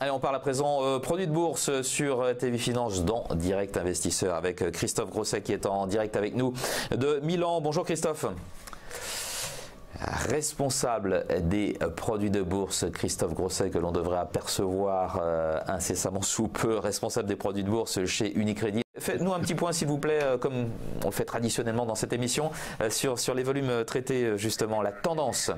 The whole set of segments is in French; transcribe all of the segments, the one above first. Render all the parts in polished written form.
Allez, on parle à présent produits de bourse sur TV Finance dans Direct Investisseur avec Christophe Grosset qui est en direct avec nous de Milan. Bonjour Christophe. Responsable des produits de bourse, Christophe Grosset, que l'on devrait apercevoir incessamment sous peu, responsable des produits de bourse chez Unicredit. Faites-nous un petit point s'il vous plaît, comme on le fait traditionnellement dans cette émission, sur les volumes traités justement, la tendance.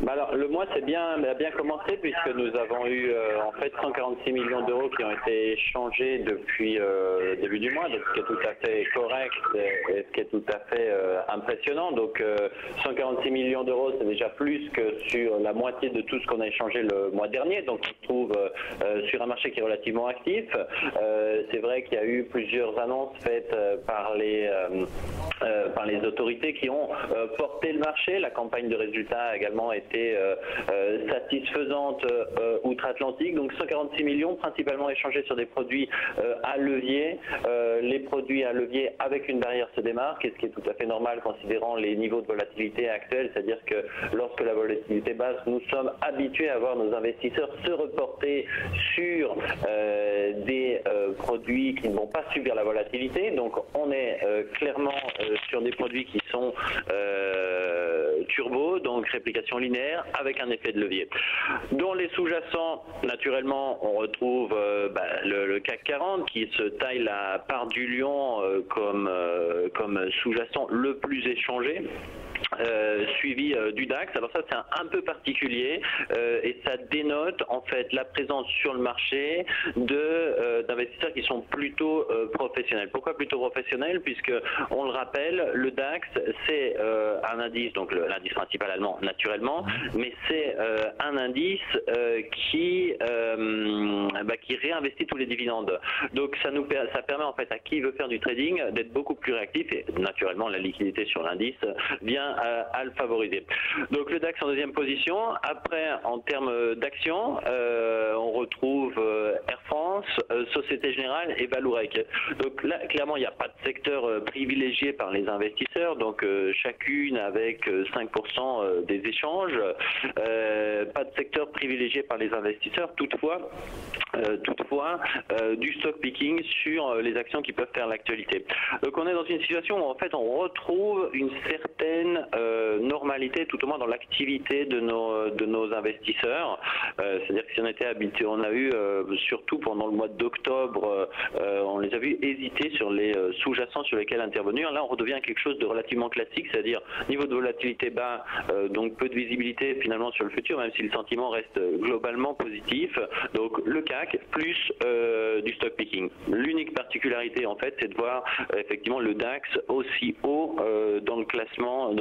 Alors, le mois a bien commencé puisque nous avons eu en fait 146 millions d'euros qui ont été échangés depuis le début du mois, donc ce qui est tout à fait correct et ce qui est tout à fait impressionnant. Donc 146 millions d'euros, c'est déjà plus que sur la moitié de tout ce qu'on a échangé le mois dernier. Donc on se trouve sur un marché qui est relativement actif. C'est vrai qu'il y a eu plusieurs annonces faites par les autorités qui ont porté le marché. La campagne de résultats a également été satisfaisante outre-Atlantique. Donc 146 millions principalement échangés sur des produits à levier. Les produits à levier avec une barrière se démarquent, et ce qui est tout à fait normal considérant les niveaux de volatilité actuels, c'est-à-dire que lorsque la volatilité basse, nous sommes habitués à voir nos investisseurs se reporter sur des produits qui ne vont pas subir la volatilité. Donc on est clairement sur des produits qui sont turbo, donc réplication linéaire avec un effet de levier. Dans les sous-jacents, naturellement, on retrouve le CAC 40 qui se taille la part du lion comme sous-jacent le plus échangé. Suivi du DAX. Alors ça c'est un peu particulier et ça dénote en fait la présence sur le marché d'investisseurs qui sont plutôt professionnels. Pourquoi plutôt professionnels? Puisque on le rappelle, le DAX c'est un indice, donc l'indice principal allemand naturellement, mais c'est un indice qui réinvestit tous les dividendes. Donc ça permet en fait à qui veut faire du trading d'être beaucoup plus réactif et naturellement la liquidité sur l'indice vient à le favoriser. Donc le DAX en deuxième position. Après, en termes d'actions, on retrouve Air France, Société Générale et Vallourec. Donc là, clairement, il n'y a pas de secteur privilégié par les investisseurs, donc chacune avec 5% des échanges. Pas de secteur privilégié par les investisseurs. Toutefois, du stock picking sur les actions qui peuvent faire l'actualité. Donc on est dans une situation où en fait on retrouve une certaine normalité, tout au moins dans l'activité de nos investisseurs. C'est-à-dire que si on était habitué, on a eu surtout pendant le mois d'octobre, on les a vus hésiter sur les sous-jacents sur lesquels intervenir. Là on redevient quelque chose de relativement classique, c'est-à-dire niveau de volatilité bas, donc peu de visibilité finalement sur le futur, même si le sentiment reste globalement positif. Donc le CAC plus du stock picking. L'unique particularité en fait, c'est de voir effectivement le DAX aussi haut dans le classement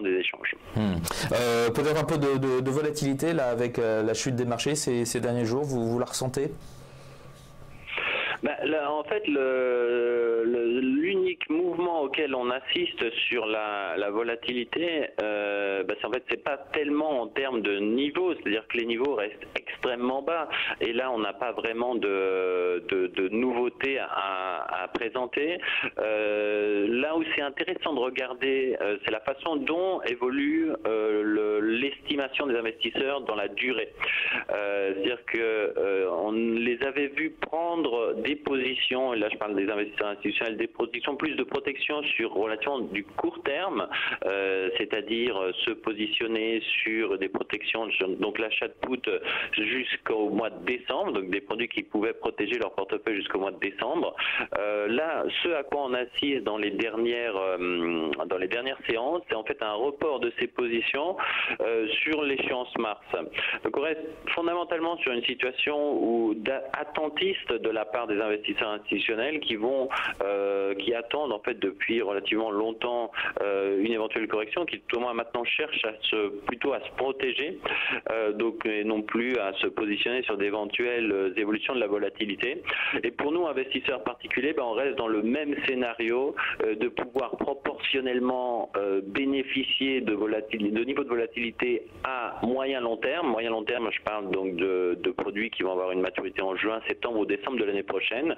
des échanges. Peut-être un peu de volatilité là avec la chute des marchés ces derniers jours, vous la ressentez? Là, en fait, l'unique mouvement auquel on assiste sur la volatilité, c'est pas tellement en termes de niveau, c'est-à-dire que les niveaux restent extrêmement bas. Et là, on n'a pas vraiment de nouveautés à présenter. Là où c'est intéressant de regarder, c'est la façon dont évolue l'estimation des investisseurs dans la durée. C'est-à-dire que on les avait vus prendre des positions, et là je parle des investisseurs institutionnels, des positions plus de protection sur relativement du court terme, c'est-à-dire se positionner sur des protections, donc l'achat de put jusqu'au mois de décembre, donc des produits qui pouvaient protéger leur portefeuille jusqu'au mois de décembre. Là, ce à quoi on assiste dans les dernières séances, c'est en fait un report de ces positions sur l'échéance mars. Donc on reste fondamentalement sur une situation attentiste de la part des investisseurs institutionnels qui attendent en fait depuis relativement longtemps une éventuelle correction, qui tout au moins maintenant cherchent plutôt à se protéger, donc et non plus à se positionner sur d'éventuelles évolutions de la volatilité. Et pour nous investisseurs particuliers, on reste dans le même scénario de pouvoir proportionnellement bénéficier de niveaux de volatilité à moyen long terme. Moyen long terme, je parle donc de produits qui vont avoir une maturité en juin, septembre ou décembre de l'année prochaine,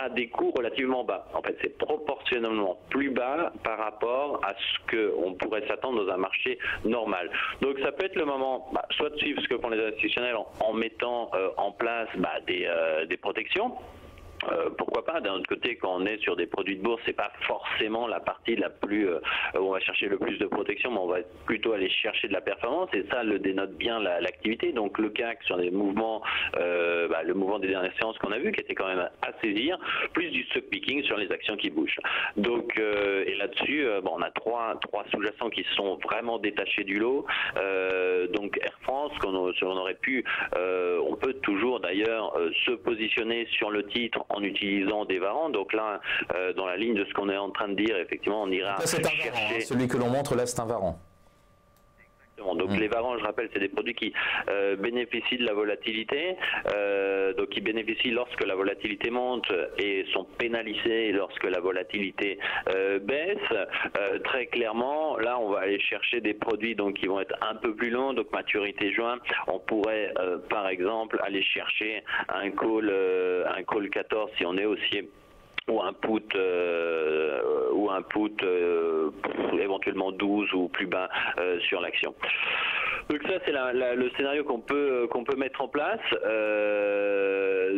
à des coûts relativement bas. En fait, c'est proportionnellement plus bas par rapport à ce qu'on pourrait s'attendre dans un marché normal. Donc ça peut être le moment, soit de suivre ce que font les institutionnels en mettant en place des protections. Pourquoi pas? D'un autre côté, quand on est sur des produits de bourse, c'est pas forcément la partie la plus où on va chercher le plus de protection, mais on va plutôt aller chercher de la performance, et ça le dénote bien l'activité. Donc le CAC sur des mouvements, le mouvement des dernières séances qu'on a vu, qui était quand même à saisir, plus du stock picking sur les actions qui bougent. Donc et là-dessus, on a trois sous-jacents qui sont vraiment détachés du lot. Donc Air France, on aurait pu, on peut toujours d'ailleurs se positionner sur le titre en utilisant des varans. Donc là, dans la ligne de ce qu'on est en train de dire, effectivement, on ira chercher... Varan, hein. Celui que l'on montre là, c'est un varan. Donc les varans, je rappelle, c'est des produits qui bénéficient de la volatilité, donc qui bénéficient lorsque la volatilité monte et sont pénalisés lorsque la volatilité baisse. Très clairement, là, on va aller chercher des produits donc qui vont être un peu plus longs, donc maturité juin. On pourrait, par exemple, aller chercher un call 14 si on est haussier, ou un put éventuellement 12 ou plus bas sur l'action. Donc ça, c'est le scénario qu'on peut mettre en place.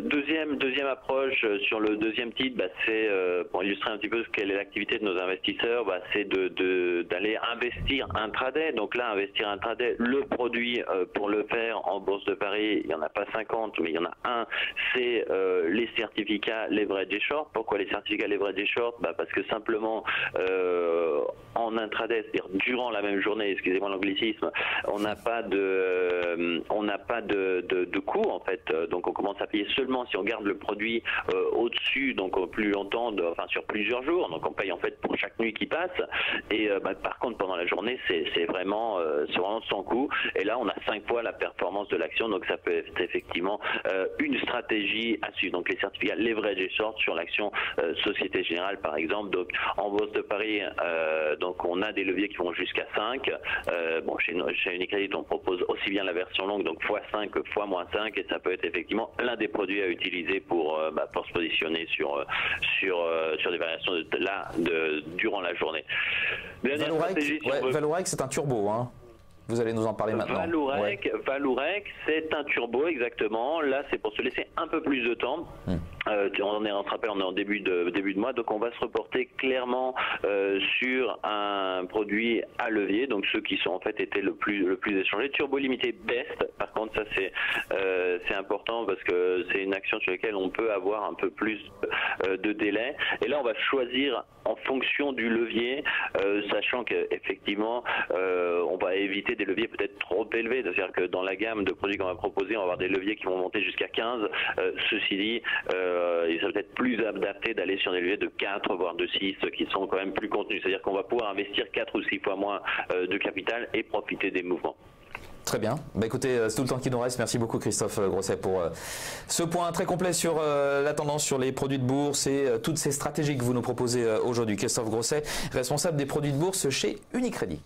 Deuxième approche sur le deuxième titre, c'est pour illustrer un petit peu quelle est l'activité de nos investisseurs, c'est d'aller investir intraday. Donc là, investir intraday, le produit pour le faire en Bourse de Paris, il n'y en a pas 50, mais il y en a un, c'est les certificats leverage et short. Pourquoi les certificats leverage et short? Parce que simplement en intraday, c'est-à-dire durant la même journée, excusez-moi l'anglicisme, on n'a pas de coût en fait, donc on commence à payer seulement si on garde le produit au-dessus, donc plus longtemps, sur plusieurs jours, donc on paye en fait pour chaque nuit qui passe, et par contre pendant la journée c'est vraiment sans coût, et là on a 5 fois la performance de l'action, donc ça peut être effectivement une stratégie à suivre. Donc les certificats leverage et short sur l'action Société Générale par exemple. Donc en Bourse de Paris, donc on a des leviers qui vont jusqu'à 5. Chez Unicredit on propose aussi bien la version longue, donc x5 que x-5, et ça peut être effectivement l'un des produits à utiliser pour se positionner sur des variations durant la journée. Vallourec, c'est un turbo, hein. Vous allez nous en parler maintenant. Vallourec, c'est un turbo, exactement. Là, c'est pour se laisser un peu plus de temps. On se rappelle, on est en début de mois, donc on va se reporter clairement sur un produit à levier, donc ceux qui sont en fait été le plus échangés. Turbo limité best, par contre, ça c'est important parce que c'est une action sur laquelle on peut avoir un peu plus de délai. Et là, on va choisir en fonction du levier, sachant qu'effectivement, on va éviter des leviers peut-être trop élevés. C'est-à-dire que dans la gamme de produits qu'on va proposer, on va avoir des leviers qui vont monter jusqu'à 15. Ceci dit, il serait peut-être plus adapté d'aller sur des leviers de 4 voire de 6 qui sont quand même plus contenus. C'est-à-dire qu'on va pouvoir investir 4 ou 6 fois moins de capital et profiter des mouvements. Très bien. Écoutez, c'est tout le temps qui nous reste. Merci beaucoup Christophe Grosset pour ce point très complet sur la tendance sur les produits de bourse et toutes ces stratégies que vous nous proposez aujourd'hui. Christophe Grosset, responsable des produits de bourse chez Unicredit.